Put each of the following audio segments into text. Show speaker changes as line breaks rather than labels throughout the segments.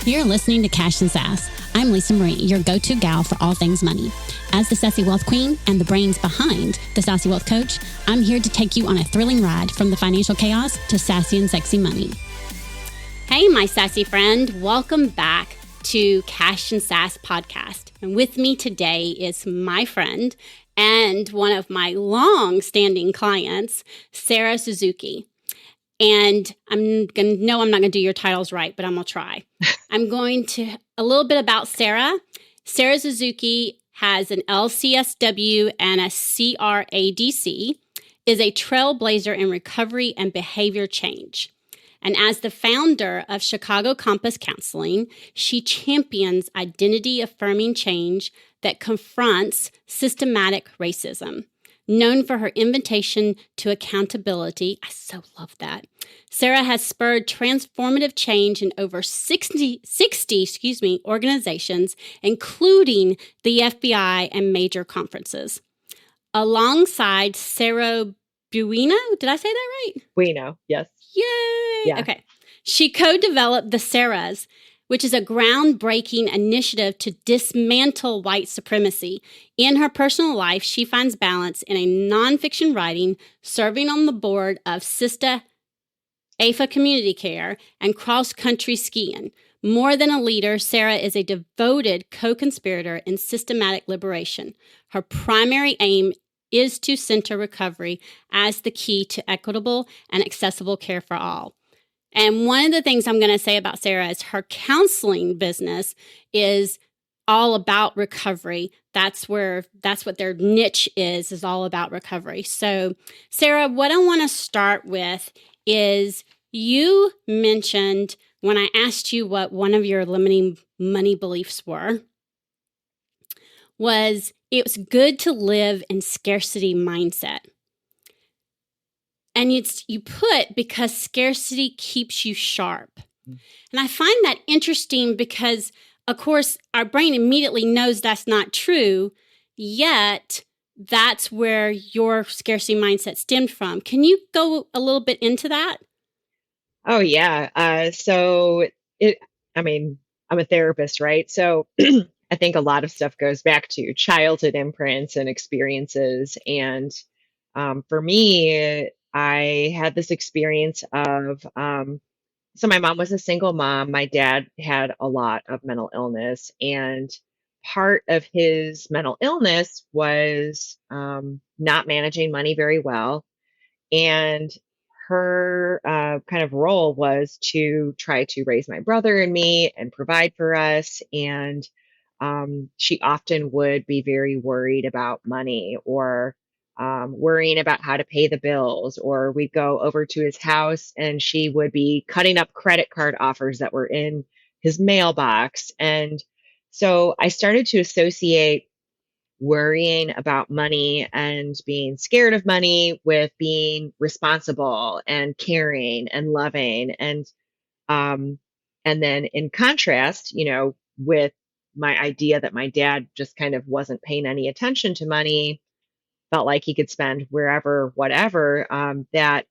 You're listening to Cash and Sass. I'm Lisa Marie, your go-to gal for all things money. As the Sassy Wealth Queen and the brains behind the Sassy Wealth Coach, I'm here to take you on a thrilling ride from the financial chaos to sassy and sexy money. Hey, my sassy friend. Welcome back to Cash and Sass podcast. And with me today is my friend and one of my long-standing clients, Sarah Suzuki. And I'm not going to do your titles right, but I'm going to try. I'm going to a little bit about Sarah. Sarah Suzuki has an LCSW and a CRADC, is a trailblazer in recovery and behavior change. And as the founder of Chicago Compass Counseling, she champions identity-affirming change that confronts systematic racism. Known for her invitation to accountability, I so love that. Sarah has spurred transformative change in over 60 organizations, including the FBI and major conferences. Alongside Sarah Buino, did I say that right?
Bueno, yes.
Yay!
Yeah.
Okay. She co-developed the Sarahs, which is a groundbreaking initiative to dismantle white supremacy. In her personal life, she finds balance in a nonfiction writing, serving on the board of Sister AFA Community Care, and cross-country skiing. More than a leader, Sarah is a devoted co-conspirator in systematic liberation. Her primary aim is to center recovery as the key to equitable and accessible care for all. And one of the things I'm going to say about Sarah is her counseling business is all about recovery. That's what their niche is all about recovery. So, Sarah, what I want to start with is you mentioned when I asked you what one of your limiting money beliefs was it was good to live in scarcity mindset. And you put because scarcity keeps you sharp. And I find that interesting because, of course, our brain immediately knows that's not true, yet that's where your scarcity mindset stemmed from. Can you go a little bit into that?
Oh, yeah. I'm a therapist, right? So I think a lot of stuff goes back to childhood imprints and experiences. And for me, I had this experience of, so my mom was a single mom. My dad had a lot of mental illness, and part of his mental illness was not managing money very well. And her kind of role was to try to raise my brother and me and provide for us. And she often would be very worried about money or worrying about how to pay the bills, or we'd go over to his house and she would be cutting up credit card offers that were in his mailbox. And so I started to associate worrying about money and being scared of money with being responsible and caring and loving. And then in contrast, with my idea that my dad just kind of wasn't paying any attention to money, felt like he could spend wherever, whatever, that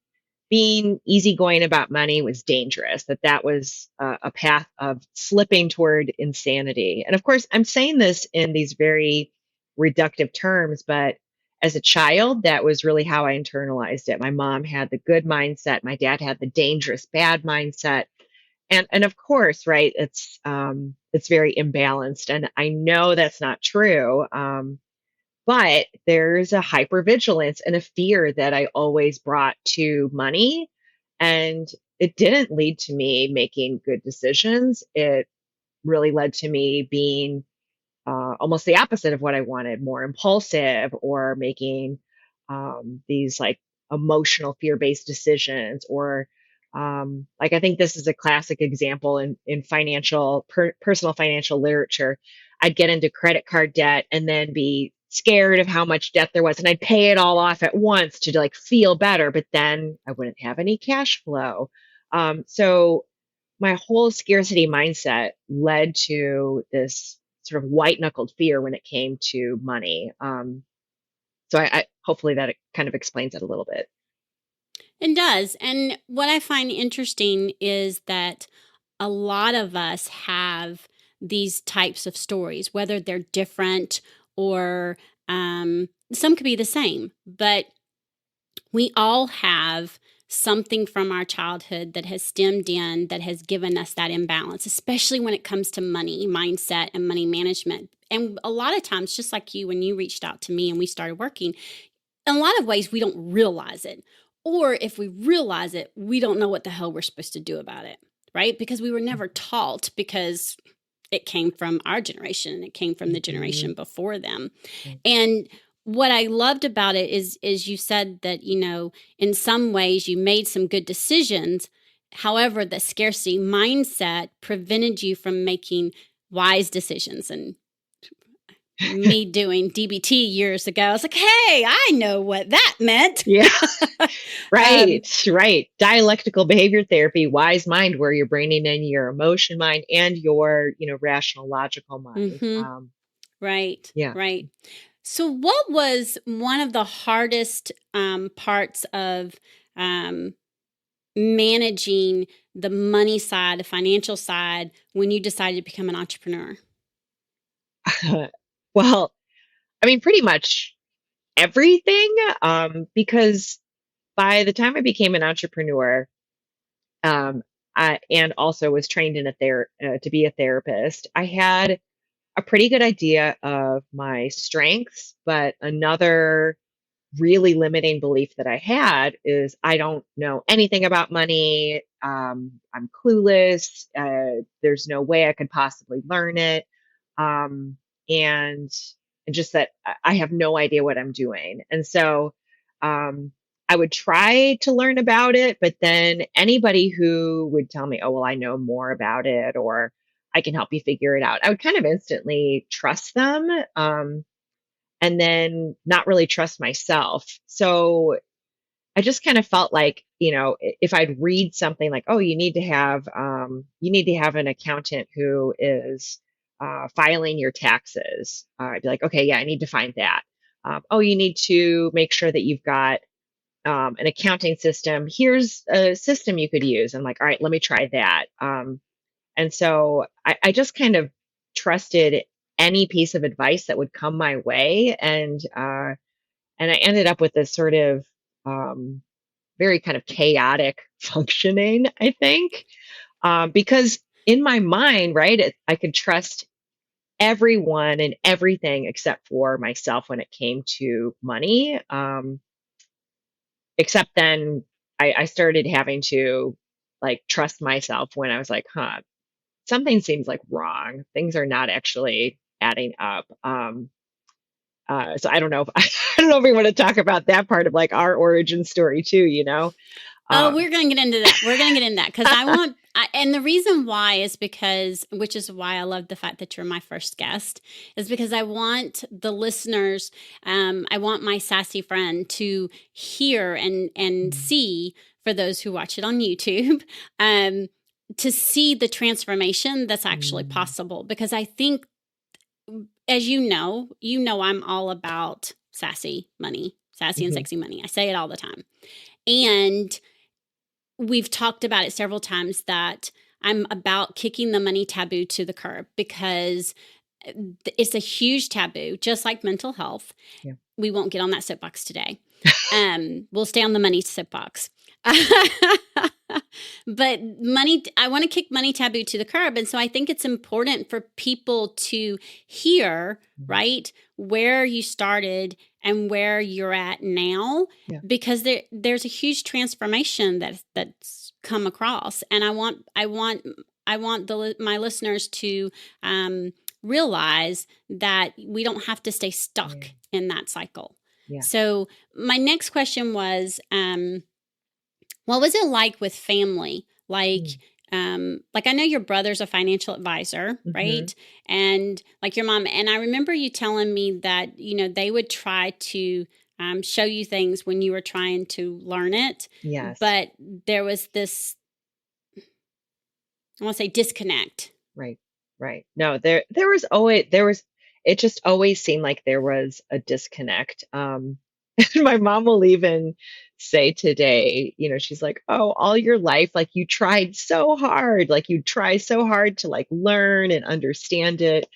being easygoing about money was dangerous, that was a path of slipping toward insanity. And of course, I'm saying this in these very reductive terms, but as a child, that was really how I internalized it. My mom had the good mindset. My dad had the dangerous, bad mindset. And of course, right, it's very imbalanced. And I know that's not true. But there's a hypervigilance and a fear that I always brought to money. And it didn't lead to me making good decisions. It really led to me being almost the opposite of what I wanted, more impulsive, or making these like emotional fear-based decisions, or like I think this is a classic example in personal financial literature. I'd get into credit card debt and then be scared of how much debt there was, and I'd pay it all off at once to like feel better, but then I wouldn't have any cash flow. So my whole scarcity mindset led to this sort of white knuckled fear when it came to money. So I hopefully that kind of explains it a little bit.
It does. And what I find interesting is that a lot of us have these types of stories, whether they're different or some could be the same, but we all have something from our childhood that has stemmed in that has given us that imbalance, especially when it comes to money mindset and money management. And a lot of times, just like you, when you reached out to me and we started working, in a lot of ways, we don't realize it. Or if we realize it, we don't know what the hell we're supposed to do about it, right? Because we were never taught, because it came from our generation and it came from the generation before them. And what I loved about it is you said that, in some ways you made some good decisions. However, the scarcity mindset prevented you from making wise decisions. And me doing DBT years ago, I was like, hey, I know what that meant.
Yeah. Right. Dialectical behavior therapy, wise mind, where you're bringing in your emotion mind and your, rational, logical mind.
Right.
Yeah.
Right. So what was one of the hardest parts of managing the money side, the financial side, when you decided to become an entrepreneur?
Well, I mean, pretty much everything, because by the time I became an entrepreneur, and also was trained in to be a therapist, I had a pretty good idea of my strengths, but another really limiting belief that I had is I don't know anything about money. I'm clueless. There's no way I could possibly learn it. And, and just that I have no idea what I'm doing. And so, I would try to learn about it, but then anybody who would tell me, oh, well, I know more about it, or I can help you figure it out, I would kind of instantly trust them. And then not really trust myself. So I just kind of felt like, if I'd read something like, oh, you need to have an accountant who is filing your taxes. I'd be like, okay, yeah, I need to find that. Oh, you need to make sure that you've got an accounting system. Here's a system you could use. I'm like, all right, let me try that. And so I just kind of trusted any piece of advice that would come my way. And I ended up with this sort of very kind of chaotic functioning, I think, because in my mind, right, I could trust everyone and everything except for myself when it came to money. Except then I started having to like trust myself when I was like, something seems like wrong. Things are not actually adding up. So I don't know if I don't know if we want to talk about that part of like our origin story too,
Oh, we're going to get into that. We're going to get into that because and the reason why is because, which is why I love the fact that you're my first guest, is because I want the listeners, I want my sassy friend to hear and see, for those who watch it on YouTube, to see the transformation that's actually possible. Because I think, as you know, I'm all about sassy money, sassy and sexy money. I say it all the time. And we've talked about it several times that I'm about kicking the money taboo to the curb, because it's a huge taboo, just like mental health.
Yeah.
We won't get on that soapbox today. We'll stay on the money soapbox. But money, I want to kick money taboo to the curb. And so I think it's important for people to hear, right, where you started and where you're at now, because there's a huge transformation that's come across. And I want my listeners to realize that we don't have to stay stuck in that cycle. Yeah. So my next question was, what was it like with family? Like I know your brother's a financial advisor, right? And like your mom, and I remember you telling me that, they would try to show you things when you were trying to learn it.
Yes.
But there was this, I want to say, disconnect.
Right. No, there was, it just always seemed like there was a disconnect. And my mom will even say today, she's like, oh, all your life, like you tried so hard, like you try so hard to like learn and understand it.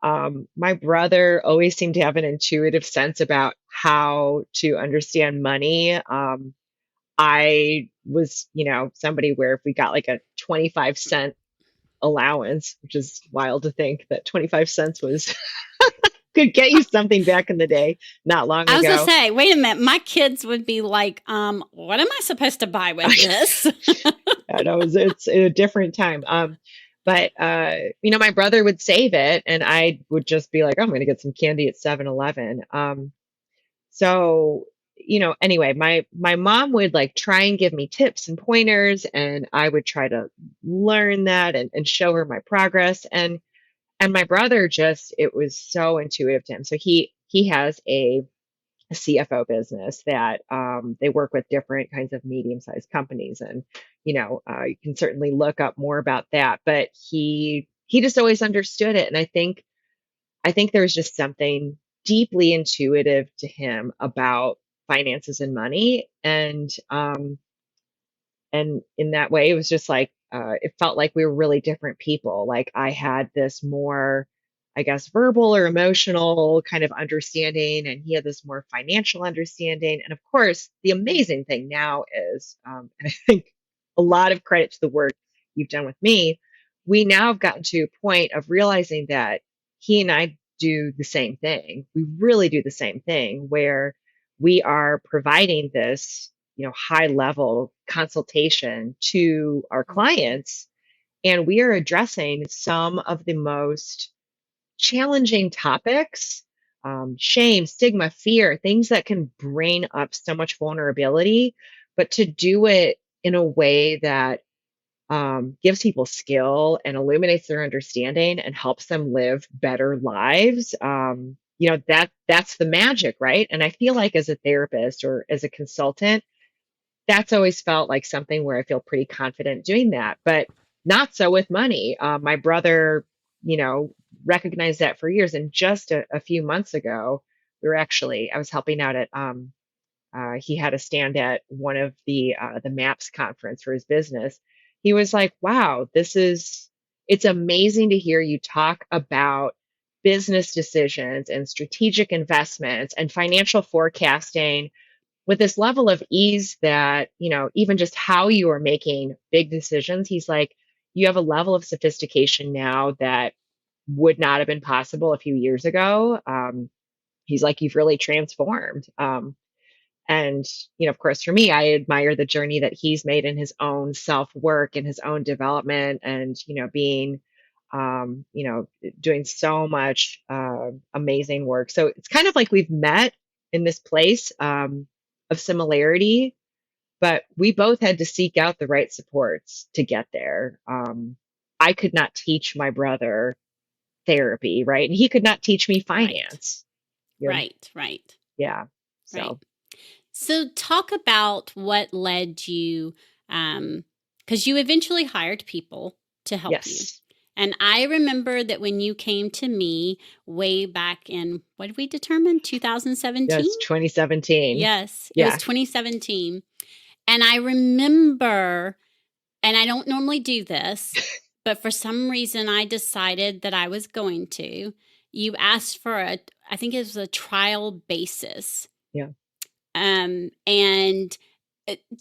My brother always seemed to have an intuitive sense about how to understand money. I was, somebody where if we got like a 25-cent allowance, which is wild to think that 25 cents was could get you something back in the day, not long
I was gonna
ago.
say, wait a minute, my kids would be like, what am I supposed to buy with this?
I know it's a different time. But my brother would save it and I would just be like, oh, I'm going to get some candy at 7-Eleven. So, anyway, my mom would like try and give me tips and pointers, and I would try to learn that and show her my progress. And my brother just, it was so intuitive to him. So he has a CFO business that they work with different kinds of medium-sized companies, and you can certainly look up more about that. But he just always understood it, and I think there's just something deeply intuitive to him about finances and money, and in that way, it was just like, it felt like we were really different people. Like I had this more, I guess, verbal or emotional kind of understanding, and he had this more financial understanding. And of course, the amazing thing now is, and I think a lot of credit to the work you've done with me, we now have gotten to a point of realizing that he and I do the same thing. We really do the same thing where we are providing this high level consultation to our clients, and we are addressing some of the most challenging topics, shame, stigma, fear, things that can bring up so much vulnerability, but to do it in a way that gives people skill and illuminates their understanding and helps them live better lives. That's the magic, right? And I feel like as a therapist or as a consultant, that's always felt like something where I feel pretty confident doing that, but not so with money. My brother, recognized that for years. And just a few months ago, I was helping out at, he had a stand at one of the MAPS conference for his business. He was like, wow, it's amazing to hear you talk about business decisions and strategic investments and financial forecasting with this level of ease that, even just how you are making big decisions. He's like, you have a level of sophistication now that would not have been possible a few years ago. He's like, you've really transformed. And, of course, for me, I admire the journey that he's made in his own self work and his own development, and, being, doing so much amazing work. So it's kind of like we've met in this place of similarity, but we both had to seek out the right supports to get there. I could not teach my brother therapy, right? And he could not teach me finance.
Right.
Yeah. So.
Right. So talk about what led you, because you eventually hired people to help you. And I remember that when you came to me way back in, what did we determine? 2017?
Yes, 2017.
Yes, it was 2017. And I remember, and I don't normally do this, but for some reason I decided that I was going to. You asked for I think it was a trial basis.
Yeah.
And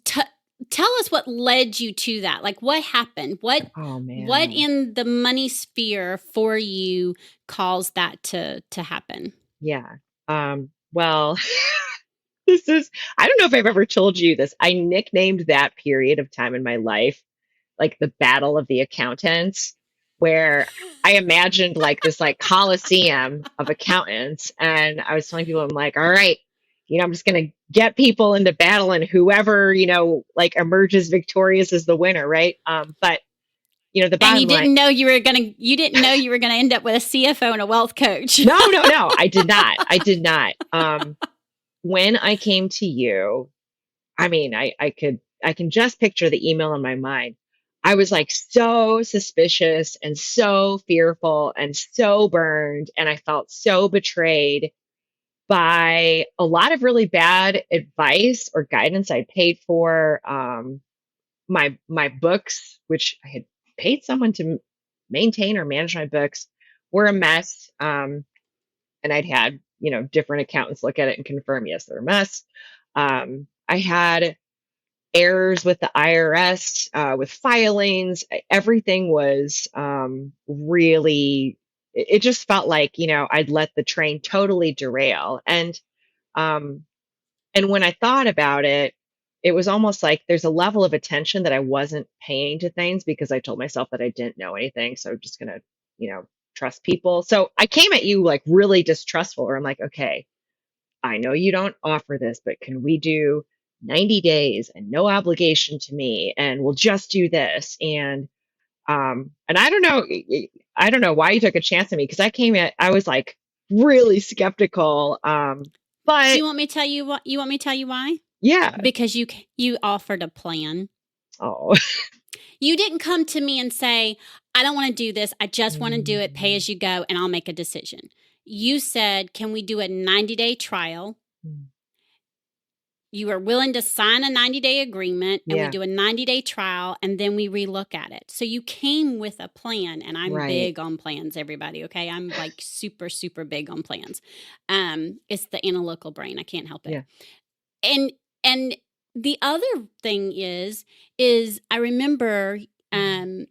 tell us what led you to that. Like, what happened? What in the money sphere for you caused that to happen?
Yeah. Well, I don't know if I've ever told you this. I nicknamed that period of time in my life like the battle of the accountants, where I imagined like this like coliseum of accountants. And I was telling people, I'm like, all right, I'm just going to get people into battle, and whoever, like emerges victorious is the winner. Right. But the bottom line.
You didn't know you were going to end up with a CFO and a wealth coach.
No, I did not. When I came to you, I mean, I can just picture the email in my mind. I was like so suspicious and so fearful and so burned, and I felt so betrayed. by a lot of really bad advice or guidance I paid for. My books, which I had paid someone to maintain or manage my books, were a mess. And I'd had, different accountants look at it and confirm, yes, they're a mess. I had errors with the IRS, with filings. Everything was really, it just felt like, I'd let the train totally derail. Um, and when I thought about it, it was almost like there's a level of attention that I wasn't paying to things because I told myself that I didn't know anything. So I'm just going to, trust people. So I came at you like really distrustful, or I'm like, okay, I know you don't offer this, but can we do 90 days and no obligation to me? And we'll just do this. And I don't know why you took a chance on me, because I was like really skeptical.
Do
But
you want me to tell you what? You want me to tell you why?
yeah.
Because you offered a plan.
Oh.
You didn't come to me and say, I don't want to do this. I just want to do it, pay as you go, and I'll make a decision. You said, can we do a 90-day trial? You are willing to sign a 90-day agreement, and we
Yeah.
do a 90-day trial, and then we relook at it. So you came with a plan, and I'm
Right.
big on plans, everybody, okay? I'm like super, super big on plans. It's the analytical brain. I can't help it.
Yeah.
And the other thing is I remember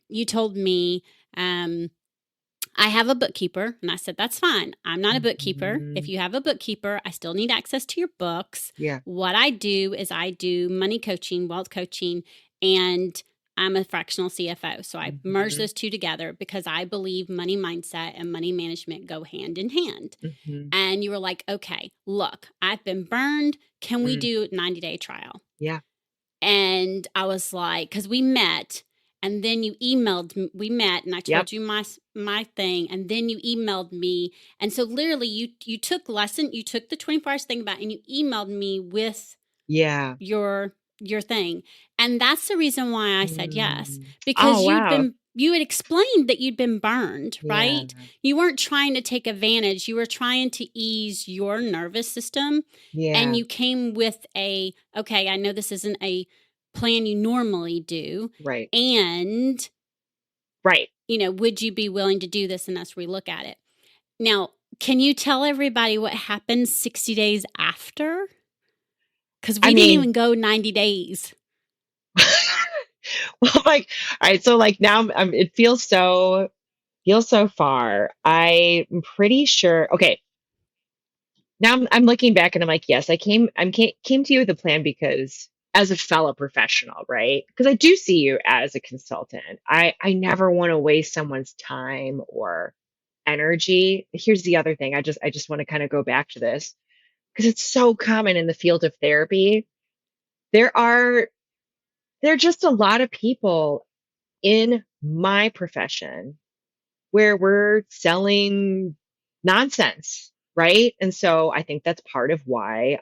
you told me I have a bookkeeper, and I said, that's fine. I'm not a bookkeeper. If you have a bookkeeper, I still need access to your books.
Yeah.
What I do is I do money coaching, wealth coaching, and I'm a fractional CFO. So I merge those two together because I believe money mindset and money management go hand in hand. And you were like, okay, look, I've been burned. Can we do a 90-day trial?
Yeah.
And I was like, because we met, and then you emailed me. We met, and I told you my thing, and then you emailed me. And so literally you took the 24 hours thing about, and you emailed me with your thing. And that's the reason why I said yes, because
Oh, wow.
you had explained that you'd been burned, right?
Yeah.
You weren't trying to take advantage. You were trying to ease your nervous system.
Yeah.
And you came with okay, I know this isn't a plan you normally do.
Right.
And,
right.
Would you be willing to do this and us relook at it? Now, can you tell everybody what happened 60 days after? Because we didn't even go 90 days.
Well, like, all right. So like now it feels so far. I'm pretty sure. Okay. Now I'm looking back and I'm like, yes, I came to you with a plan because as a fellow professional, right? Because I do see you as a consultant. I never want to waste someone's time or energy. Here's the other thing. I just want to kind of go back to this because it's so common in the field of therapy. There are just a lot of people in my profession where we're selling nonsense, right? And so I think that's part of why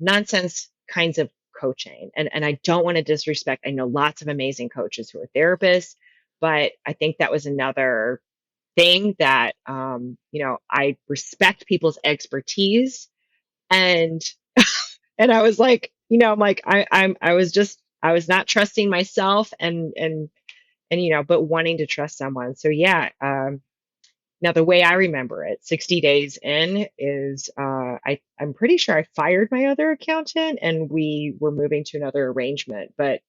nonsense kinds of coaching. And I don't want to disrespect, I know lots of amazing coaches who are therapists, but I think that was another thing that, I respect people's expertise. And, and I was like, I'm like, I was not trusting myself and but wanting to trust someone. So yeah. Now the way I remember it, 60 days in is I'm pretty sure I fired my other accountant and we were moving to another arrangement. But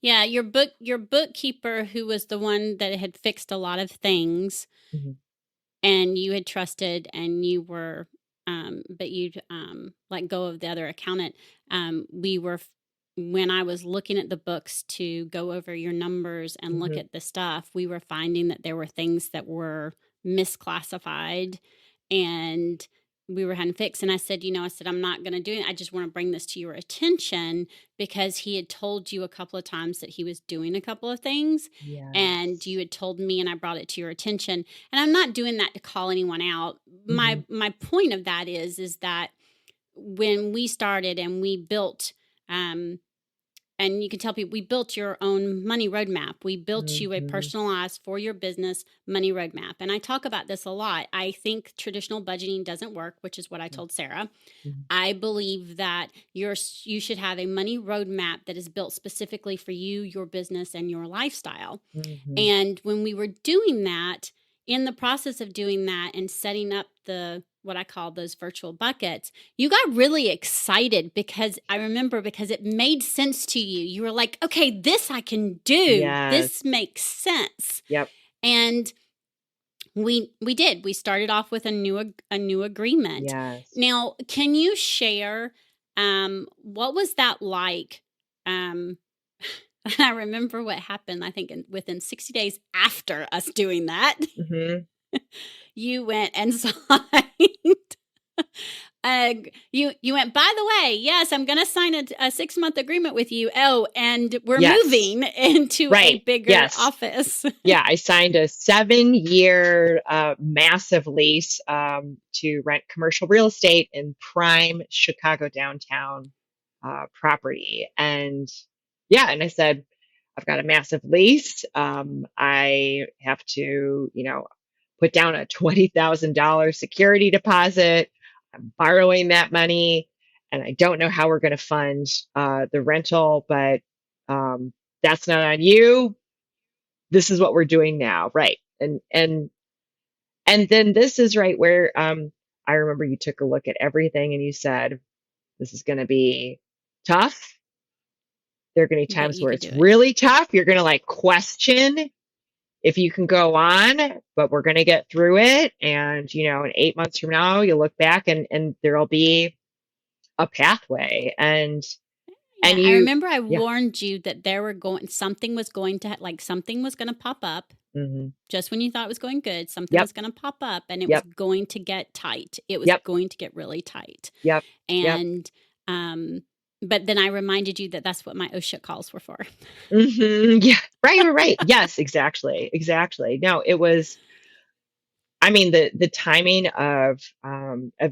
yeah, your bookkeeper, who was the one that had fixed a lot of things, and you had trusted, and you were, but you'd let go of the other accountant. When I was looking at the books to go over your numbers and look at the stuff, we were finding that there were things that were misclassified, and we were having fixed. And I said, I'm not going to do it. I just want to bring this to your attention because he had told you a couple of times that he was doing a couple of things. Yes. And you had told me, and I brought it to your attention. And I'm not doing that to call anyone out. My point of that is that when we started and we built and you can tell people, we built your own money roadmap. We built you a
Mhm.
personalized for your business money roadmap. And I talk about this a lot. I think traditional budgeting doesn't work, which is what I told Sarah.
Mhm.
I believe that you should have a money roadmap that is built specifically for you, your business, and your lifestyle.
Mhm.
And when we were doing that, in the process of doing that and setting up what I call those virtual buckets, you got really excited because it made sense to you. You were like, okay, this I can do.
Yes.
This makes sense.
Yep.
And we did. We started off with a new agreement.
Yes.
Now, can you share what was that like? I remember what happened. I think within 60 days after us doing that,
Mhm.
you went and signed. You went, by the way, yes, I'm going to sign a 6-month agreement with you. Oh, and we're
Yes.
moving into a
Right.
bigger
Yes.
office.
Yeah, I signed a 7-year massive lease to rent commercial real estate in prime Chicago downtown property. And yeah, and I said, I've got a massive lease. I have to, put down a $20,000 security deposit. I'm borrowing that money, and I don't know how we're going to fund the rental, but that's not on you. This is what we're doing now, right? And then this is right where I remember you took a look at everything and you said, this is going to be tough. There are going to be
But
times
you
where
could
it's
do it.
really tough. You're going to like question if you can go on, but we're going to get through it. And, in 8 months from now, you'll look back and there'll be a pathway. And
Yeah, I
you,
remember I
yeah.
warned you that something was going to pop up.
Mm-hmm.
Just when you thought it was going good, something
Yep.
was going to pop up, and it was
Yep.
going to get tight. It was
Yep.
going to get really tight.
Yep. Yep.
And, but then I reminded you that that's what my oh shit calls were for.
Mm-hmm. Yeah. Right. Yes, exactly. Exactly. No, it was, I mean, the timing of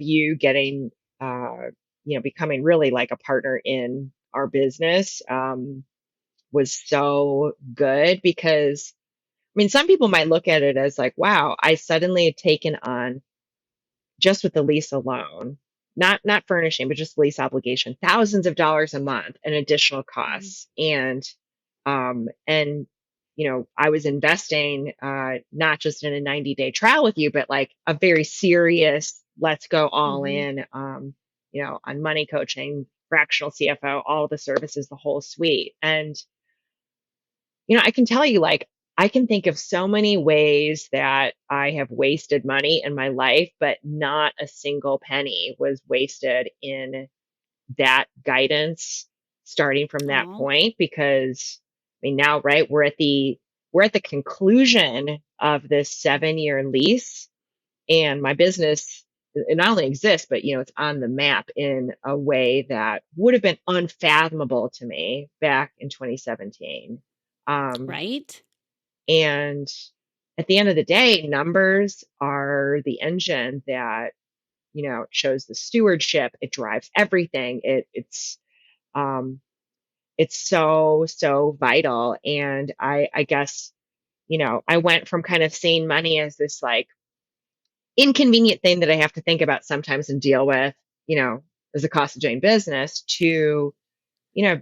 you getting, becoming really like a partner in our business, was so good because, I mean, some people might look at it as like, wow, I suddenly had taken on, just with the lease alone, not furnishing, but just lease obligation, thousands of dollars a month and additional costs. And I was investing not just in a 90-day trial with you, but like a very serious, let's go all
Mm-hmm.
in, on money coaching, fractional CFO, all the services, the whole suite. And I can tell you, like, I can think of so many ways that I have wasted money in my life, but not a single penny was wasted in that guidance starting from that
Oh,
point. Because I mean, now, right, we're at the conclusion of this 7-year lease, and my business, it not only exists, but it's on the map in a way that would have been unfathomable to me back in 2017.
right.
And at the end of the day, numbers are the engine that, shows the stewardship. It drives everything. Um, it's so, so vital. And I guess, I went from kind of seeing money as this like inconvenient thing that I have to think about sometimes and deal with, as a cost of doing business, to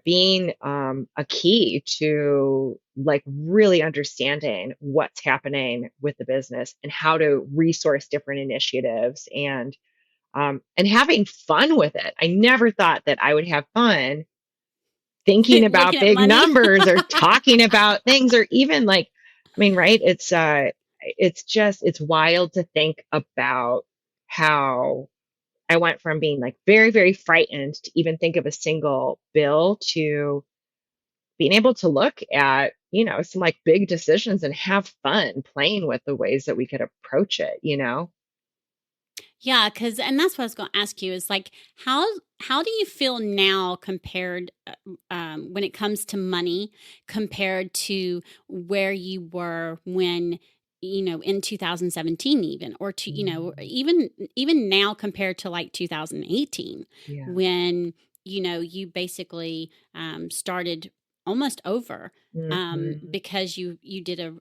being a key to like really understanding what's happening with the business and how to resource different initiatives, and having fun with it. I never thought that I would have fun thinking about
Looking at
big
money.
numbers or talking about things, or even like, I mean, right? It's wild to think about how I went from being like very, very frightened to even think of a single bill, to being able to look at, some like big decisions and have fun playing with the ways that we could approach it.
Yeah, and that's what I was going to ask you is like, how do you feel now compared, when it comes to money, compared to where you were when, in 2017, even, or to,
Mm.
even now compared to like 2018,
Yeah.
when you basically started almost over
Mhm.
because you did a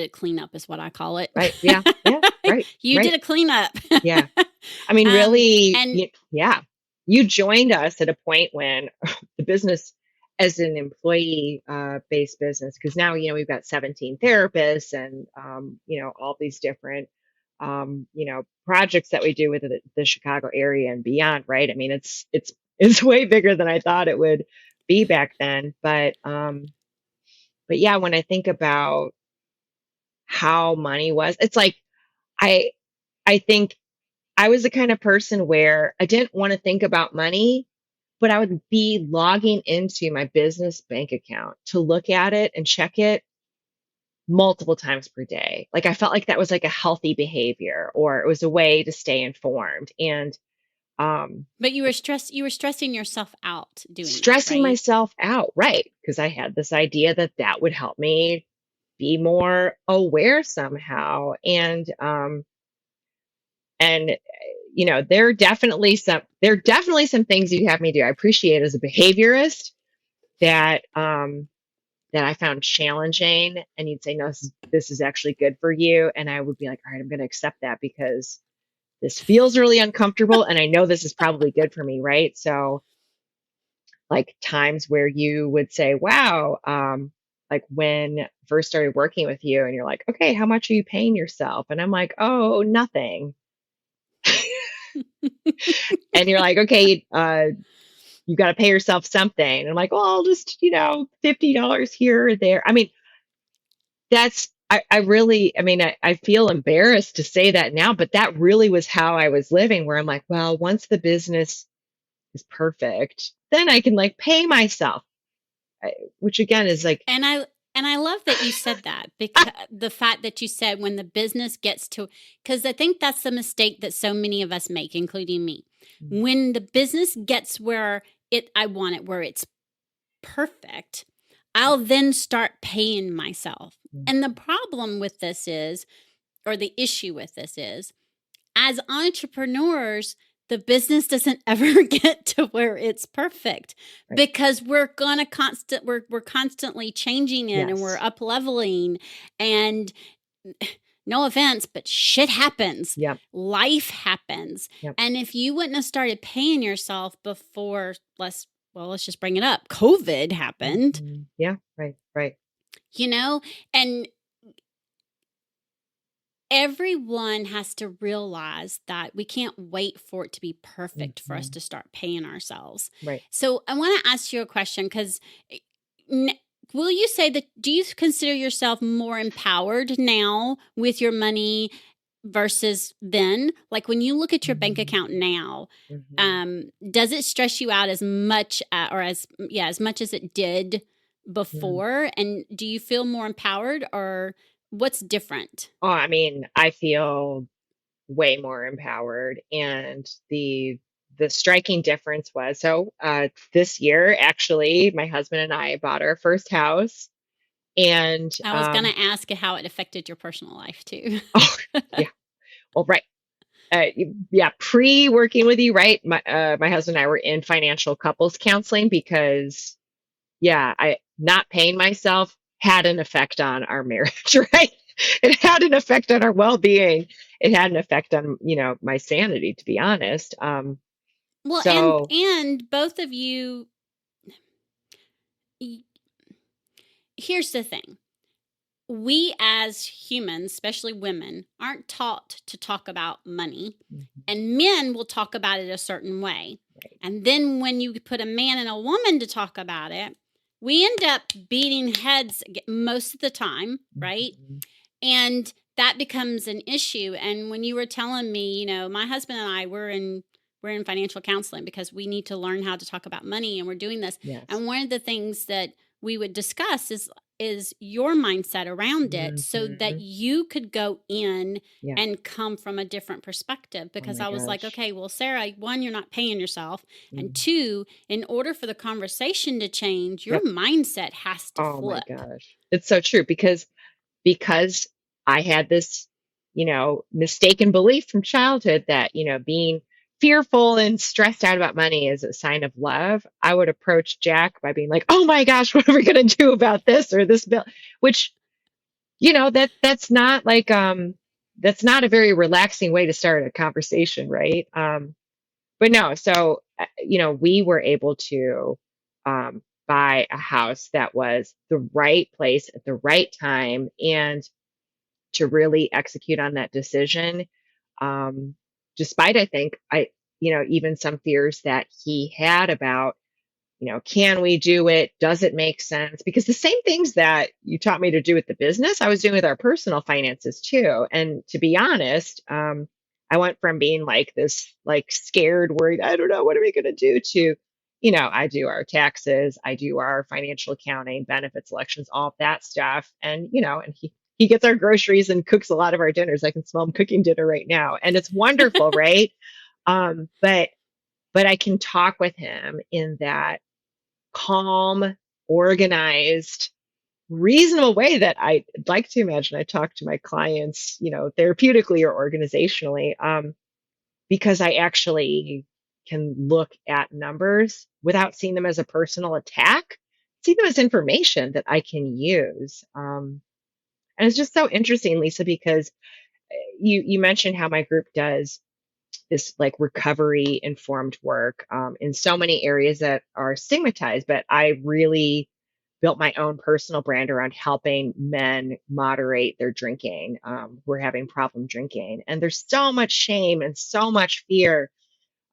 cleanup is what I call it.
Right. Yeah. Yeah. Right.
You did
Right.
a cleanup.
Yeah. I mean, really,
And
yeah. You joined us at a point when the business, as an employee based business, because now, we've got 17 therapists and, all these different, projects that we do with the Chicago area and beyond, right? I mean, it's way bigger than I thought it would be back then. But yeah, when I think about how money was, it's like, I, I think I was the kind of person where I didn't want to think about money, but I would be logging into my business bank account to look at it and check it multiple times per day. Like I felt like that was like a healthy behavior, or it was a way to stay informed. And
but you were stressing yourself out doing that,
stressing
right?
myself out, right? Because I had this idea that that would help me be more aware somehow. And there are definitely some things you have me do. I appreciate as a behaviorist that that I found challenging, and you'd say, no, this is actually good for you. And I would be like, all right, I'm going to accept that because this feels really uncomfortable. And I know this is probably good for me. Right. So like times where you would say, wow, like when I first started working with you and you're like, okay, how much are you paying yourself? And I'm like, oh, nothing. And you're like, okay, you got to pay yourself something. And I'm like, well, I'll just, $50 here or there. I mean, I really, I mean, I feel embarrassed to say that now, but that really was how I was living, where I'm like, well, once the business is perfect, then I can like pay myself, which again is like,
And I love that you said that, because the fact that you said when the business gets to, because I think that's the mistake that so many of us make, including me. When the business gets where I want it, where it's perfect, I'll then start paying myself. And the problem with this is, or the issue with this is, as entrepreneurs, the business doesn't ever get to where it's perfect,
right.
because we're constantly changing it, and we're
Yes.
up leveling, and no offense, but shit happens.
Yep.
Life happens.
Yep.
And if you wouldn't have started paying yourself before, let's just bring it up, COVID happened,
Yeah. Right.
and everyone has to realize that we can't wait for it to be perfect for us to start paying ourselves.
Right.
So I want to ask you a question, because will you say that, do you consider yourself more empowered now with your money versus then? Like when you look at your bank account now, does it stress you out as much as much as it did before? And do you feel more empowered, or what's different?
Oh, I mean, I feel way more empowered. And the striking difference was, so this year, actually, my husband and I bought our first house. And
I was going to ask how it affected your personal life too.
oh, yeah. Well, right. Yeah, pre-working with you, right? My husband and I were in financial couples counseling because, yeah, I not paying myself had an effect on our marriage, right? It had an effect on our well-being. It had an effect on, my sanity, to be honest.
Well,
So
and both of you, here's the thing. We as humans, especially women, aren't taught to talk about money, and men will talk about it a certain way.
Right.
And then when you put a man and a woman to talk about it, we end up beating heads most of the time, right? And that becomes an issue. And when you were telling me, my husband and I, we're in financial counseling because we need to learn how to talk about money, and we're doing this.
Yes.
And one of the things that we would discuss is your mindset around it, so that you could go in and come from a different perspective. Because I was like, okay, well, Sarah, one, you're not paying yourself. And two, in order for the conversation to change, your mindset has to flip.
Oh my gosh. It's so true, because I had this, mistaken belief from childhood that, being fearful and stressed out about money is a sign of love, I would approach Jack by being like, "Oh my gosh, what are we going to do about this or this bill?" Which, that's not like that's not a very relaxing way to start a conversation, right? But no, so we were able to buy a house that was the right place at the right time, and to really execute on that decision, um, despite, I think, even some fears that he had about, can we do it? Does it make sense? Because the same things that you taught me to do with the business, I was doing with our personal finances too. And to be honest, I went from being like this, like scared, worried, I don't know, what are we going to do, to, I do our taxes, I do our financial accounting, benefit selections, all of that stuff. And, and he gets our groceries and cooks a lot of our dinners. I can smell him cooking dinner right now. And it's wonderful, right? But I can talk with him in that calm, organized, reasonable way that I'd like to imagine I talk to my clients, therapeutically or organizationally, because I actually can look at numbers without seeing them as a personal attack, see them as information that I can use. And it's just so interesting, Lisa, because you mentioned how my group does this like recovery informed work in so many areas that are stigmatized, but I really built my own personal brand around helping men moderate their drinking, who are having problem drinking. And there's so much shame and so much fear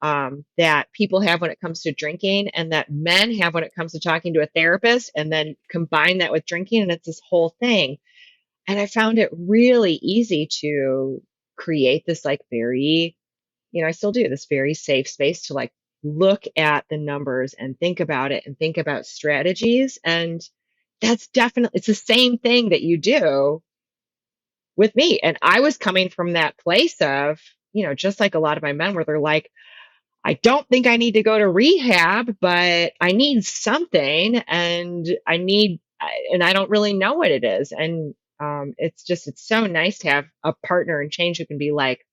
that people have when it comes to drinking, and that men have when it comes to talking to a therapist, and then combine that with drinking, and it's this whole thing. And I found it really easy to create this like very, I still do, this very safe space to like look at the numbers and think about it and think about strategies. And that's definitely, it's the same thing that you do with me. And I was coming from that place of, just like a lot of my men, where they're like, I don't think I need to go to rehab, but I need something, and I don't really know what it is. And it's so nice to have a partner in change who can be like,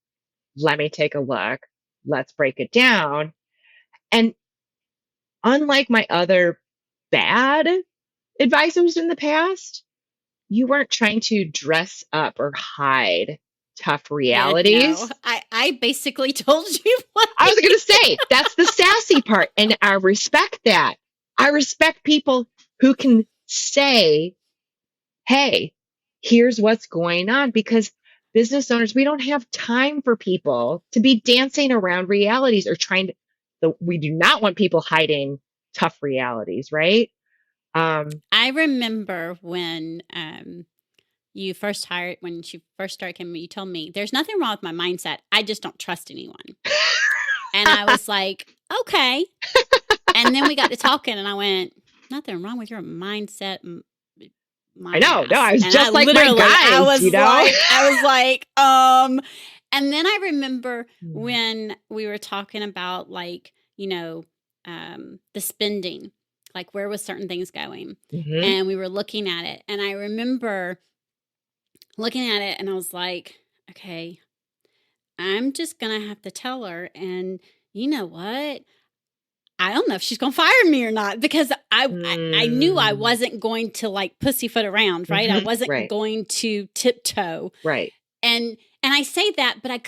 let me take a look, let's break it down. And unlike my other bad advisors in the past, you weren't trying to dress up or hide tough
No,
realities.
I basically told you what
I was going to say, that's the sassy part. And I respect that. I respect people who can say, hey, here's what's going on, because business owners, we don't have time for people to be dancing around realities or we do not want people hiding tough realities, right?
I remember when you first hired, when she first started coming, you told me there's nothing wrong with my mindset. I just don't trust anyone. And I was like, okay. And then we got to talking, and I went, nothing wrong with your mindset.
I know. No, I was
and
just like my guys,
I was like, and then I remember when we were talking about like, the spending, like where was certain things going, and we were looking at it, and I remember looking at it, and I was like, okay, I'm just gonna have to tell her, and you know what? I don't know if she's going to fire me or not, because I knew I wasn't going to like pussyfoot around, right? I wasn't going to tiptoe.
Right.
And I say that, but I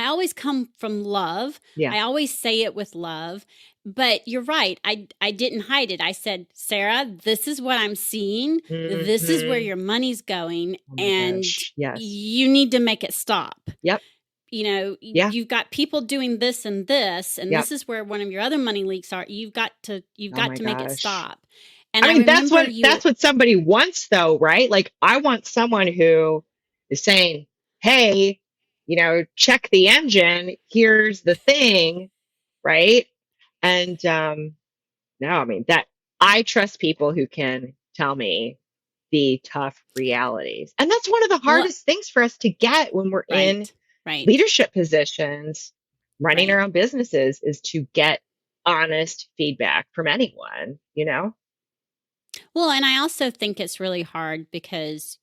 always come from love.
Yeah.
I always say it with love, but you're right. I didn't hide it. I said, Sarah, this is what I'm seeing. This is where your money's going. And
yes,
you need to make it stop.
Yep.
You've got people doing this and this, and this is where one of your other money leaks are. You've got to make it stop. And
I mean, that's what somebody wants, though, right? Like, I want someone who is saying, hey, check the engine. Here's the thing, right? And no, I mean, that I trust people who can tell me the tough realities. And that's one of the hardest things for us to get when we're in leadership positions, running our own businesses, is to get honest feedback from anyone,
Well, and I also think it's really hard because,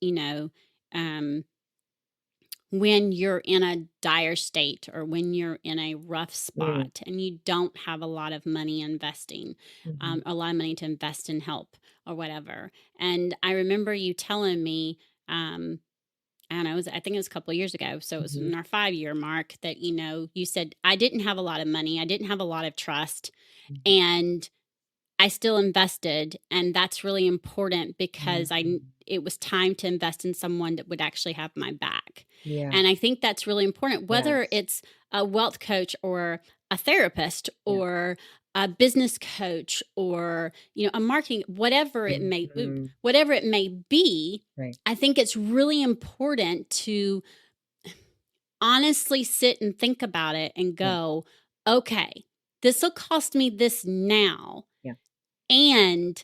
when you're in a dire state or when you're in a rough
Mm,
spot and you don't have a lot of money investing,
mhm,
a lot of money to invest in help or whatever. And I remember you telling me, I don't know, I think it was a couple of years ago. So it was
mhm,
in our 5-year mark that, you said, I didn't have a lot of money. I didn't have a lot of trust.
mhm,
And I still invested, and that's really important because
mhm.
it was time to invest in someone that would actually have my back.
Yeah.
And I think that's really important, whether
Yes.
it's a wealth coach or a therapist
Yeah.
or a business coach or, a marketing,
Mhm.
whatever it may be.
Right.
I think it's really important to honestly sit and think about it and
Yeah.
go, okay, this will cost me this now.
Yeah.
And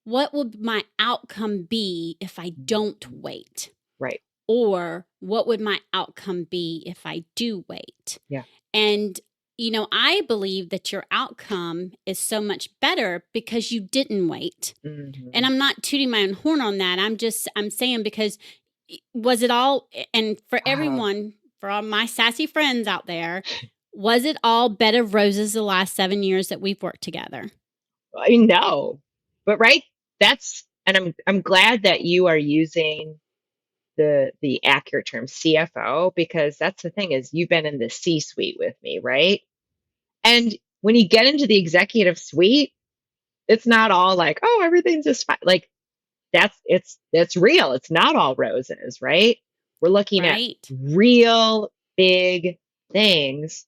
what would my outcome be if I don't
Mhm.
wait?
Right.
Or what would my outcome be if I do wait?
Yeah.
And, I believe that your outcome is so much better because you didn't wait. And
Mhm.
I'm not tooting my own horn on that. I'm saying because was it all, and for
Oh,
everyone, for all my sassy friends out there, was it all bed of roses the last 7 years that we've worked together?
I know. But right, that's and I'm glad that you are using the accurate term CFO because that's the thing is you've been in the C-suite with me, right? And when you get into the executive suite, it's not all like, oh, everything's just fine. Like it's real. It's not all roses, right? We're looking at
Right?
real big things.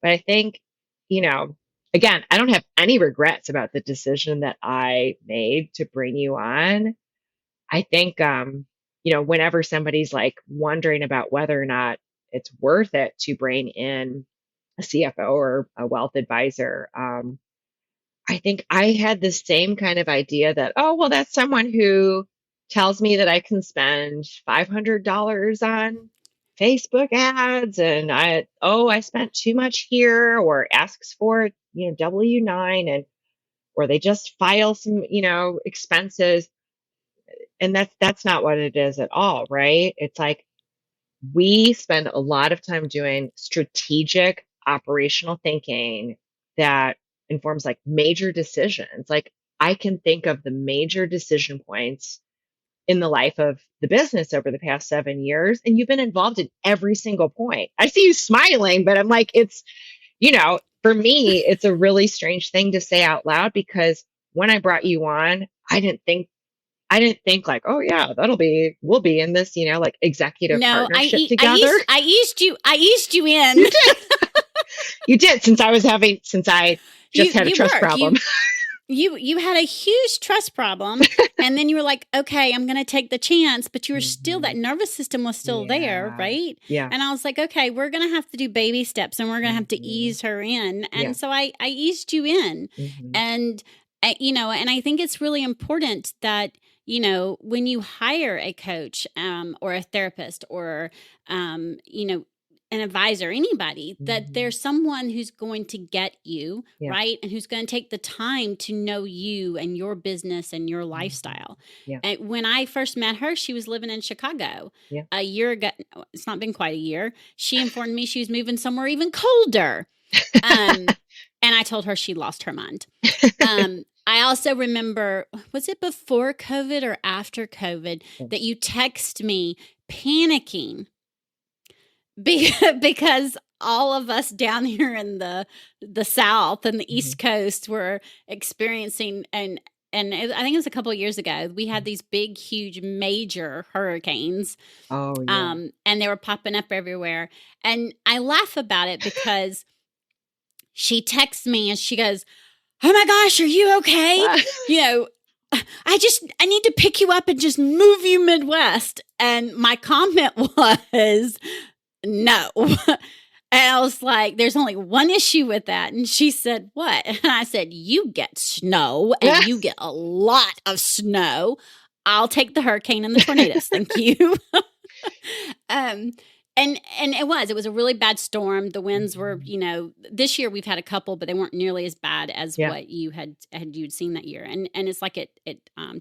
But I think, you know, again, I don't have any regrets about the decision that I made to bring you on. I think, whenever somebody's like wondering about whether or not it's worth it to bring in a CFO or a wealth advisor, I think I had the same kind of idea that, oh, well, that's someone who tells me that I can spend $500 on Facebook ads and I spent too much here or asks for, W-9 and or they just file some, expenses. And that's not what it is at all, right? It's like we spend a lot of time doing strategic operational thinking that informs like major decisions. Like I can think of the major decision points in the life of the business over the past 7 years, and you've been involved in every single point. I see you smiling, but I'm like, for me, it's a really strange thing to say out loud because when I brought you on, I didn't think like, oh yeah, we'll be in this, like executive
No,
partnership together.
I eased you in.
You did. You did since I just had a
You
trust
work.
problem.
You had a huge trust problem, and then you were like, okay, I'm going to take the chance, but you were still, that
Mhm.
nervous system was still there,
Yeah.
right?
Yeah.
And I was like, okay, we're going to have to do baby steps, and we're going to have to
Mhm.
ease her in.
Yeah.
And so I eased you in.
Mhm.
And and I think it's really important that, when you hire a coach, or a therapist, or an advisor, anybody, that
Mhm.
there's someone who's going to get you
Yeah.
right, and who's going to take the time to know you and your business and your
Mhm.
lifestyle.
Yeah.
And when I first met her, she was living in Chicago
Yeah.
a year ago. It's not been quite a year. She informed me she was moving somewhere even colder. Um, and I told her she lost her mind. I also remember, was it before COVID or after COVID, that you text me panicking because all of us down here in the South and the
Mhm.
East Coast were experiencing, I think it was a couple of years ago, we had
Mhm.
these big, huge, major hurricanes,
Oh yeah.
and they were popping up everywhere. And I laugh about it because she texts me and she goes, "Oh my gosh, are you okay? You know, I need to pick you up and just move you Midwest." And my comment was, "No." And I was like, there's only one issue with that. And she said, "What?" And I said, "You get snow, and you get a lot of snow. I'll take the hurricane and the tornadoes. Thank you." um, and it was a really bad storm. The winds were,
Mhm.
this year we've had a couple, but they weren't nearly as bad as
Yeah.
what you'd seen that year. And it's like it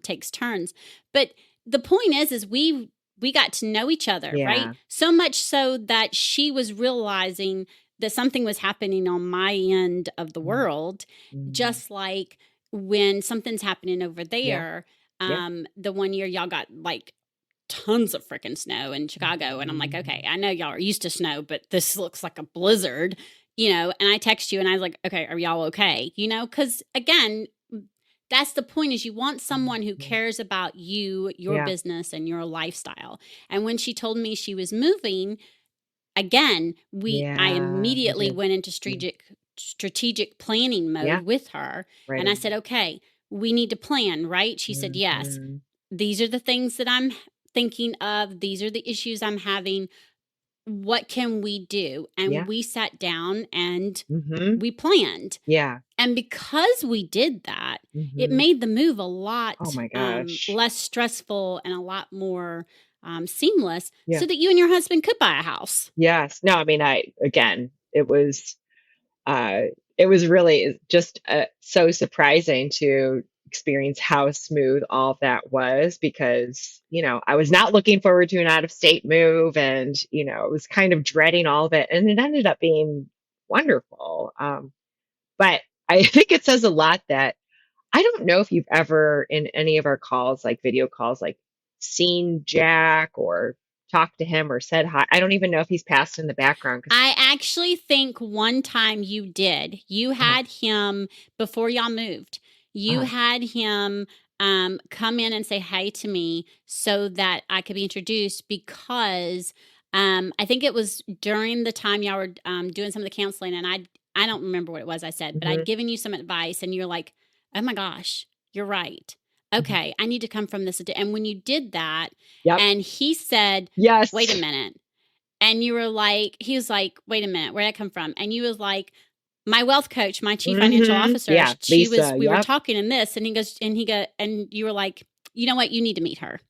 takes turns. But the point is we we got to know each other, right?
Yeah.
So much so that she was realizing that something was happening on my end of the world,
Mm-hmm.
just like when something's happening over
Yeah.
there.
Yeah.
The one year y'all got like tons of freaking snow in Chicago. And I'm like,
Mm-hmm.
okay, I know y'all are used to snow, but this looks like a blizzard, and I text you and I was like, okay, are y'all okay? Because again, that's the point, is you want someone who
Mm-hmm.
cares about you, your
Yeah.
business, and your lifestyle. And when she told me she was moving, again, I
Yeah. You
immediately
did.
went into
Yeah.
strategic planning mode
Yeah.
with her.
Right
And I
away.
said, okay, we need to plan, right? She said, yes.
Mm-hmm.
These are the things that I'm thinking of. These are the issues I'm having. What can we do?
Yeah.
And we sat down and
Mm-hmm.
we planned.
Yeah.
And because we did that, it
Mm-hmm.
made the move a
Oh
lot
my gosh.
less stressful and a lot more seamless,
Yeah.
so that you and your husband could buy a house.
Yes. No, I mean, again, uh, it was really just so surprising to experience how smooth all of that was, because, I was not looking forward to an out of state move, and, I was kind of dreading all of it, and it ended up being wonderful. But I think it says a lot that I don't know if you've ever in any of our calls, like video calls, like seen Jack or talked to him or said hi. I don't even know if he's passed in the background because
I actually think one time you did. You had him before y'all moved. You had him come in and say hi to me so that I could be introduced, because I think it was during the time y'all were doing some of the counseling, and I don't remember what it was I said, but I'd given you some advice and you're like, oh my gosh, you're right. Okay, I need to come from this. And when you did that,
Yep.
and he said,
Yes.
wait a minute. And you were like, he was like, wait a minute, where'd that come from? And you was like, my wealth coach, my chief financial officer,
Yeah, Lisa.
we were
Yep.
talking in this, and and you were like, you know what? You need to meet her.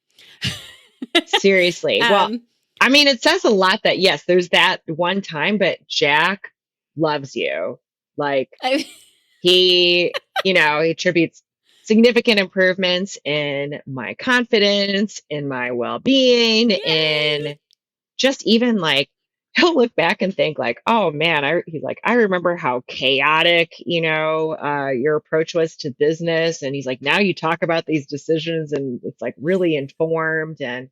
Seriously. Well, I mean, it says a lot that, yes, there's that one time, but Jack loves you. Like, he attributes significant improvements in my confidence, in my well-being, in just even like, he'll look back and think like, oh man, he's like, I remember how chaotic, your approach was to business. And he's like, now you talk about these decisions and it's like really informed. And,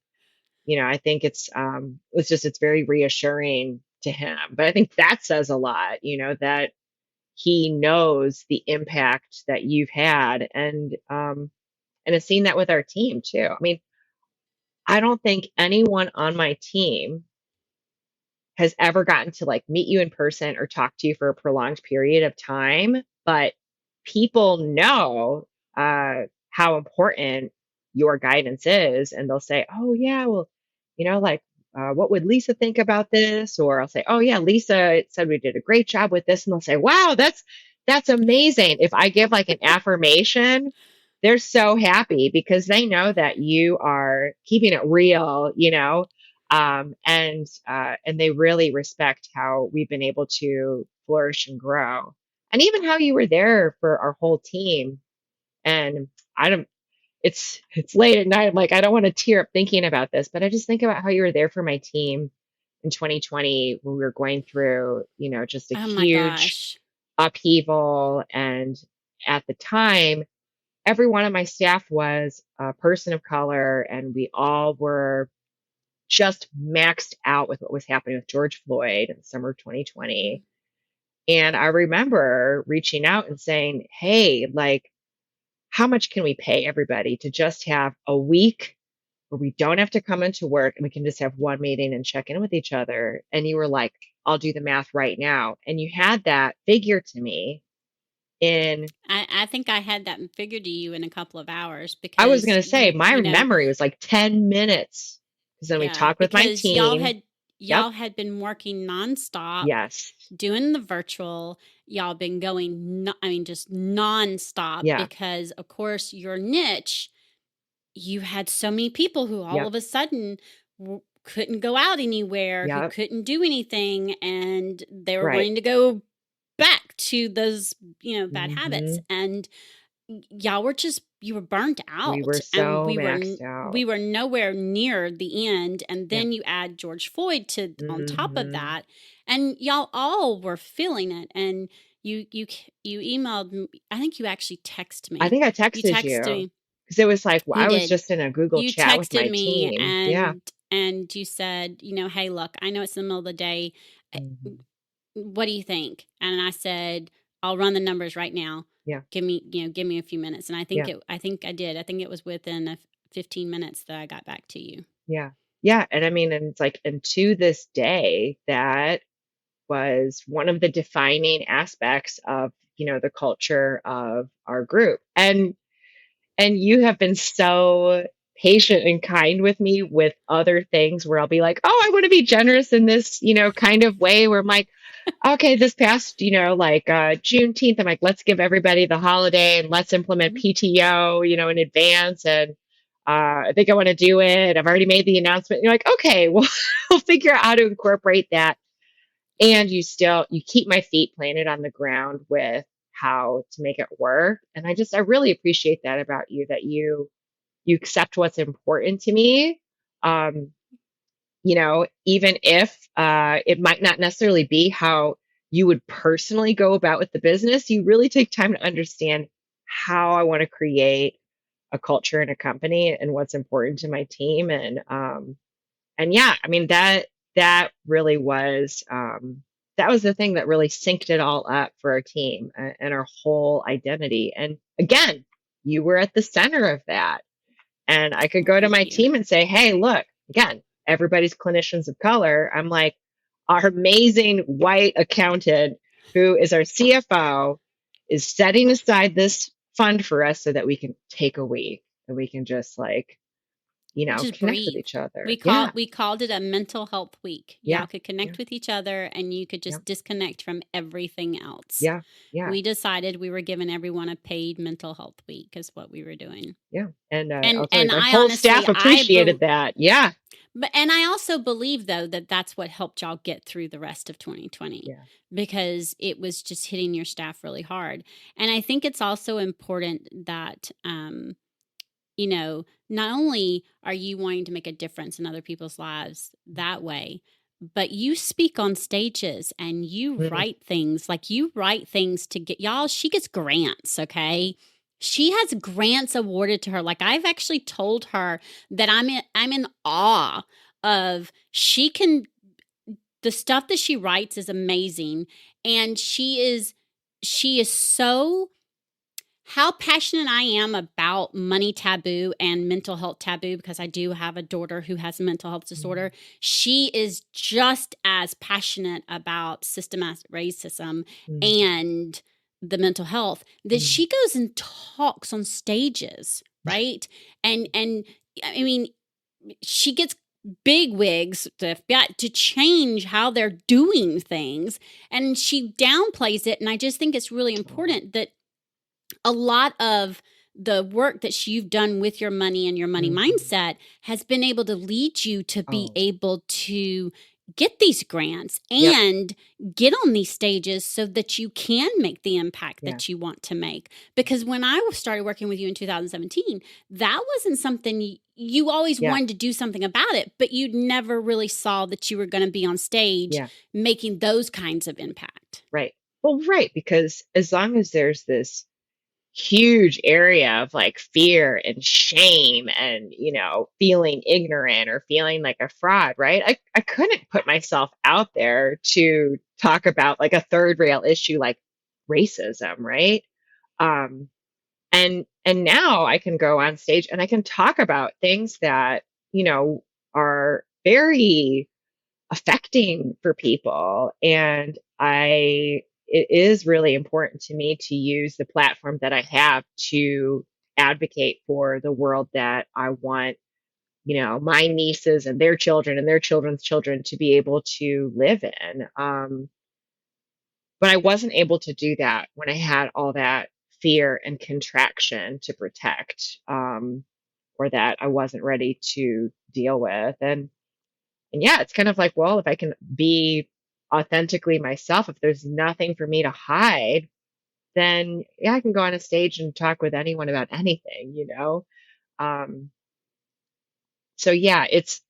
I think it's very reassuring to him. But I think that says a lot, that he knows the impact that you've had, and has seen that with our team too. I mean, I don't think anyone on my team has ever gotten to like meet you in person or talk to you for a prolonged period of time, but people know how important your guidance is, and they'll say, "Oh yeah, well, like, what would Lisa think about this?" Or I'll say, "Oh yeah, Lisa said we did a great job with this," and they'll say, "Wow, that's amazing." If I give like an affirmation, they're so happy because they know that you are keeping it real, and they really respect how we've been able to flourish and grow, and even how you were there for our whole team. And I don't. It's late at night. I'm like, I don't want to tear up thinking about this, but I just think about how you were there for my team in 2020 when we were going through, just a
oh my
huge
gosh.
upheaval. And at the time, every one of my staff was a person of color, and we all were just maxed out with what was happening with George Floyd in the summer of 2020. And I remember reaching out and saying, hey, like, how much can we pay everybody to just have a week where we don't have to come into work and we can just have one meeting and check in with each other? And you were like, I'll do the math right now. And you had that figure to me in,
I think I had that figure to you in a couple of hours,
I was
because
going to say, my memory was like 10 minutes. Because then we
yeah,
talked with my
because
team. Yep.
y'all had been working nonstop,
Yes.
doing the virtual. Y'all been going, just nonstop,
Yeah.
because of course your niche, you had so many people who all
Yep.
of a sudden couldn't go out anywhere, who
Yep.
couldn't do anything, and they were
Right.
wanting to go back to those, bad habits. And y'all were just, you were burnt
We
out,
were
and
so maxed out.
we were nowhere near the end. And
Yeah.
then you add George Floyd to on top of
Hmm.
that, and y'all all were feeling it. And you emailed me. I think you actually texted
I
me.
think I
You
texted
texted
you
me.
because it was like,
You
I was
did.
just in a Google
You
chat with
texted
my
me,
team. Yeah.
and you said, hey, look, I know it's the middle of the day.
Hmm.
What do you think? And I said, I'll run the numbers right now.
Yeah.
Give me a few minutes. And
Yeah.
I think I did. I think it was within 15 minutes that I got back to you.
Yeah. Yeah. And I mean, and it's like, and to this day, that was one of the defining aspects of, the culture of our group. And you have been so patient and kind with me with other things where I'll be like, oh, I want to be generous in this, kind of way where I'm like, okay, this past, like Juneteenth, I'm like, let's give everybody the holiday and let's implement
Mhm.
PTO, in advance. And I think I want to do it. I've already made the announcement. You're like, okay, well, we'll figure out how to incorporate that. And you keep my feet planted on the ground with how to make it work. And I really appreciate that about you, that you accept what's important to me. Um, Even if it might not necessarily be how you would personally go about with the business, you really take time to understand how I want to create a culture in a company and what's important to my team. And yeah, I mean, that really was that was the thing that really synced it all up for our team and our whole identity. And again, you were at the center of that. And I could
Well,
go to
thank
my
you.
team and say, hey, look, again, everybody's clinicians of color. I'm like, our amazing white accountant, who is our CFO, is setting aside this fund for us so that we can take a week and we can just like,
Just
connect with
breathe.
each other. Yeah.
We called it a mental health week.
Yeah.
Y'all could
Yeah.
connect with each other, and you could
Yeah.
just disconnect from everything else.
Yeah. Yeah.
We decided we were giving everyone a paid mental health week is what we were doing.
Yeah. And I'll tell you,
And
my
I
whole staff
honestly,
appreciated that. Yeah.
but and I also believe though that that's what helped y'all get through the rest of 2020,
Yeah.
because it was just hitting your staff really hard. And I think it's also important that not only are you wanting to make a difference in other people's lives that way, but you speak on stages and you
Mm.
write things, like you write things to get y'all. She gets grants, okay? She has grants awarded to her. Like I've actually told her that I'm in awe of the stuff that she writes is amazing, and she is so, how passionate I am about money taboo and mental health taboo, because I do have a daughter who has a mental health disorder. She is just as passionate about systematic racism
Mm.
and the mental health, that
Mm.
she goes and talks on stages, right? And I mean, she gets big wigs to change how they're doing things, and she downplays it. And I just think it's really important that a lot of the work that you've done with your money and your money
Mhm.
mindset has been able to lead you to be
Oh,
able to get these grants
yep.
and get on these stages so that you can make the impact
Yeah.
that you want to make. Because when I started working with you in 2017, that wasn't something you always
Yeah.
wanted to do something about it, but you never really saw that you were going to be on stage
Yeah.
making those kinds of impact.
Right. Well, right. Because as long as there's this huge area of like fear and shame and, feeling ignorant or feeling like a fraud, right? I couldn't put myself out there to talk about like a third rail issue like racism, right? Um, and now I can go on stage and I can talk about things that, are very affecting for people. And it is really important to me to use the platform that I have to advocate for the world that I want, my nieces and their children and their children's children to be able to live in. But I wasn't able to do that when I had all that fear and contraction to protect, or that I wasn't ready to deal with. And yeah, it's kind of like, well, if I can be authentically myself, if there's nothing for me to hide, then yeah, I can go on a stage and talk with anyone about anything, Um, so yeah, it's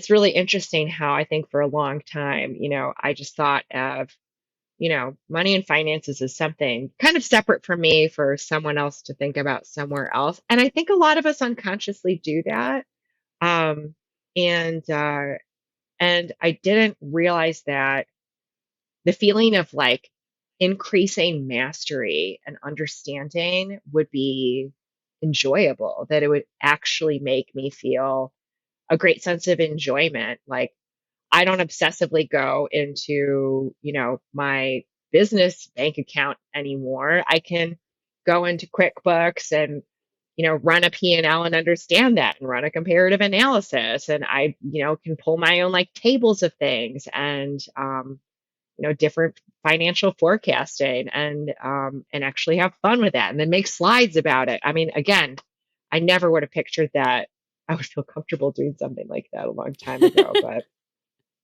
really interesting how I think for a long time, I just thought of, money and finances is something kind of separate from me for someone else to think about somewhere else. And I think a lot of us unconsciously do that. Um, and I didn't realize that the feeling of like increasing mastery and understanding would be enjoyable, that it would actually make me feel a great sense of enjoyment. Like I don't obsessively go into, my business bank account anymore. I can go into QuickBooks and, run a P&L and understand that and run a comparative analysis. And I, can pull my own like tables of things and, different financial forecasting and actually have fun with that and then make slides about it. I mean, again, I never would have pictured that I would feel comfortable doing something like that a long time ago, but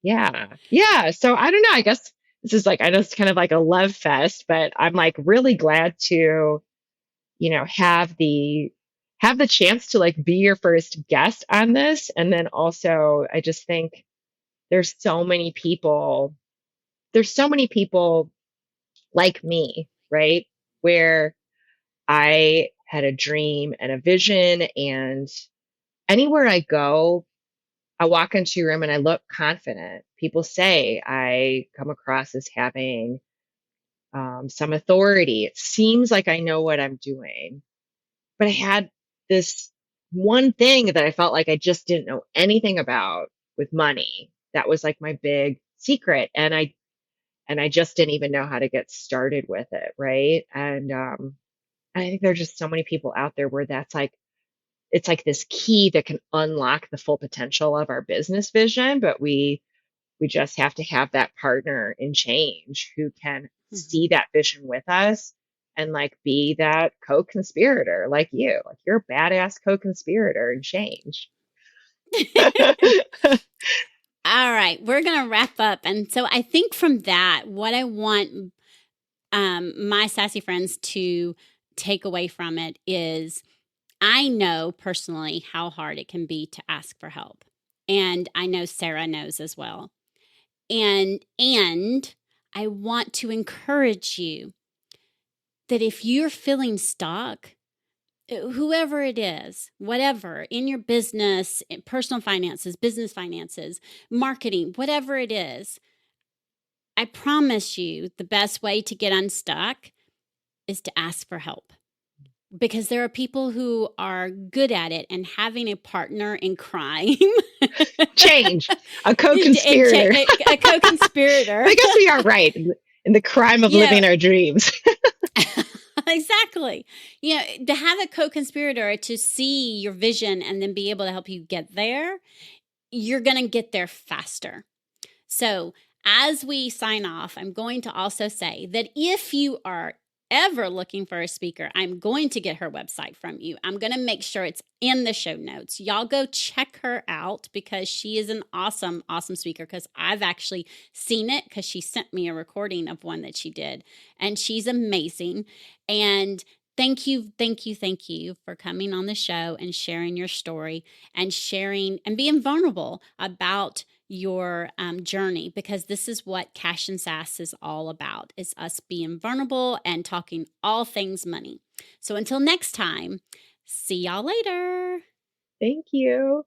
yeah. Yeah. So I don't know. I guess this is like, I know it's kind of like a love fest, but I'm like really glad to, have the chance to like be your first guest on this. And then also I just think there's so many people, like me, right? Where I had a dream and a vision, and anywhere I go, I walk into a room and I look confident. People say I come across as having some authority. It seems like I know what I'm doing. But I had this one thing that I felt like I just didn't know anything about with money. That was like my big secret. And I just didn't even know how to get started with it. Right. And I think there's just so many people out there where that's like, it's like this key that can unlock the full potential of our business vision, but we just have to have that partner in change who can see that vision with us and like be that co-conspirator like you. Like you're a badass co-conspirator in change.
All right, we're going to wrap up. And so I think from that, what I want my sassy friends to take away from it is I know personally how hard it can be to ask for help. And I know Sarah knows as well. And I want to encourage you that if you're feeling stuck, whoever it is, whatever, in your business, in personal finances, business finances, marketing, whatever it is, I promise you the best way to get unstuck is to ask for help. Because there are people who are good at it, and having a partner in crime.
Change. A co-conspirator.
A co-conspirator.
I guess we are right in the crime of living our dreams.
Exactly. To have a co-conspirator to see your vision and then be able to help you get there, you're going to get there faster. So as we sign off, I'm going to also say that if you are ever looking for a speaker, I'm going to get her website from you. I'm going to make sure it's in the show notes. Y'all go check her out because she is an awesome, awesome speaker, because I've actually seen it because she sent me a recording of one that she did, and she's amazing. And thank you for coming on the show and sharing your story and sharing and being vulnerable about your journey, because this is what Cash and Sass is all about, is us being vulnerable and talking all things money. So until next time, see y'all later.
Thank you.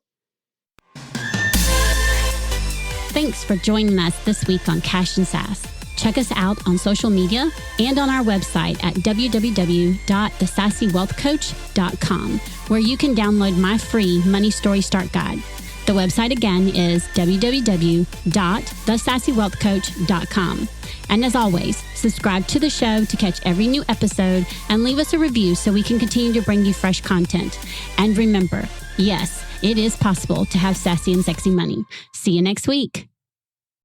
Thanks for joining us this week on Cash and Sass. Check us out on social media and on our website at www.thesassywealthcoach.com, where you can download my free Money Story Start Guide. The website again is www.thesassywealthcoach.com. And as always, subscribe to the show to catch every new episode and leave us a review so we can continue to bring you fresh content. And remember, yes, it is possible to have sassy and sexy money. See you next week.